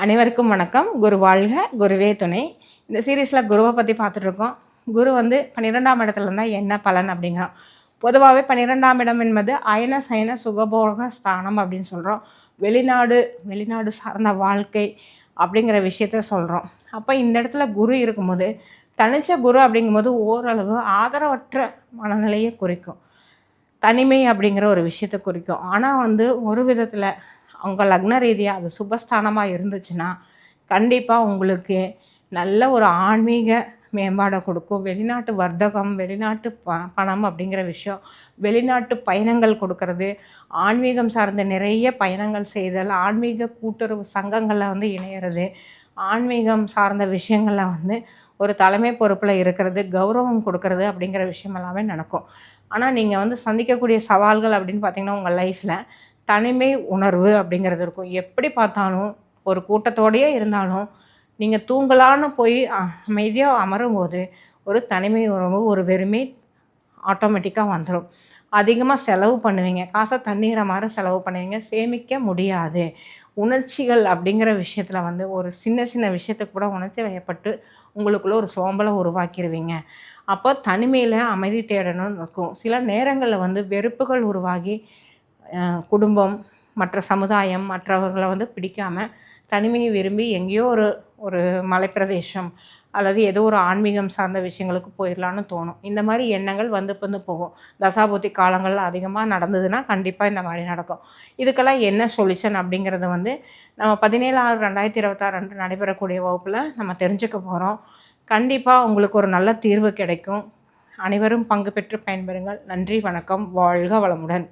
அனைவருக்கும் வணக்கம். குரு வாழ்க, குருவே துணை. இந்த சீரீஸில் குருவை பற்றி பார்த்துட்ருக்கோம். குரு வந்து 12ஆம் இடத்துல இருந்தால் என்ன பலன் அப்படிங்கிறோம். பொதுவாகவே 12ஆம் இடம் என்பது அயன சயன சுகபோக ஸ்தானம் அப்படின்னு சொல்கிறோம். வெளிநாடு சார்ந்த வாழ்க்கை அப்படிங்கிற விஷயத்த சொல்கிறோம். அப்போ இந்த இடத்துல குரு இருக்கும்போது, தனிச்ச குரு அப்படிங்கும்போது ஓரளவு ஆதரவற்ற மனநிலையை குறிக்கும். தனிமை அப்படிங்கிற ஒரு விஷயத்தை குறிக்கும். ஆனால் வந்து ஒரு விதத்தில் அவங்க லக்ன ரீதியாக அது சுபஸ்தானமாக இருந்துச்சுன்னா கண்டிப்பாக உங்களுக்கு நல்ல ஒரு ஆன்மீக மேம்பாடை கொடுக்கும். வெளிநாட்டு வர்த்தகம், வெளிநாட்டு பணம் அப்படிங்கிற விஷயம், வெளிநாட்டு பயணங்கள் கொடுக்கறது, ஆன்மீகம் சார்ந்த நிறைய பயணங்கள் செய்தல், ஆன்மீக கூட்டுறவு சங்கங்களில் வந்து இணையிறது, ஆன்மீகம் சார்ந்த விஷயங்களில் வந்து ஒரு தலைமை பொறுப்பில் இருக்கிறது, கௌரவம் கொடுக்கறது அப்படிங்கிற விஷயம் எல்லாமே நடக்கும். ஆனால் நீங்கள் வந்து சந்திக்கக்கூடிய சவால்கள் அப்படின்னு பார்த்திங்கன்னா உங்கள் லைஃப்பில் தனிமை உணர்வு அப்படிங்கிறது இருக்கும். எப்படி பார்த்தாலும் ஒரு கூட்டத்தோடையே இருந்தாலும் நீங்கள் தூங்கலான்னு போய் அமைதியாக அமரும்போது ஒரு தனிமை உணர்வு, ஒரு வெறுமை ஆட்டோமேட்டிக்காக வந்துடும். அதிகமாக செலவு பண்ணுவீங்க, காசை தண்ணீரை மாதிரி செலவு பண்ணுவீங்க, சேமிக்க முடியாது. உணர்ச்சிகள் அப்படிங்கிற விஷயத்தில் வந்து ஒரு சின்ன சின்ன விஷயத்துக்கு கூட உணர்ச்சி வயப்பட்டு உங்களுக்குள்ளே ஒரு சோம்பலை உருவாக்கிடுவீங்க. அப்போ தனிமையில் அமைதி தேடணும்னு இருக்கும். சில நேரங்களில் வந்து வெறுப்புகள் உருவாகி குடும்பம், மற்ற சமுதாயம், மற்றவர்களை வந்து பிடிக்காமல் தனிமையை விரும்பி எங்கேயோ ஒரு ஒரு மலைப்பிரதேசம் அல்லது ஏதோ ஒரு ஆன்மீகம் சார்ந்த விஷயங்களுக்கு போயிடலான்னு தோணும். இந்த மாதிரி எண்ணங்கள் வந்து போகும். தசாபுத்தி காலங்கள் அதிகமாக நடந்ததுன்னா கண்டிப்பாக இந்த மாதிரி நடக்கும். இதுக்கெல்லாம் என்ன சொல்யூஷன் அப்படிங்கிறது வந்து நம்ம 17/6/2026 அன்று நடைபெறக்கூடிய வகுப்பில் நம்ம தெரிஞ்சுக்க போகிறோம். கண்டிப்பாக உங்களுக்கு ஒரு நல்ல தீர்வு கிடைக்கும். அனைவரும் பங்கு பெற்று பயன்பெறுங்கள். நன்றி, வணக்கம். வாழ்க வளமுடன்.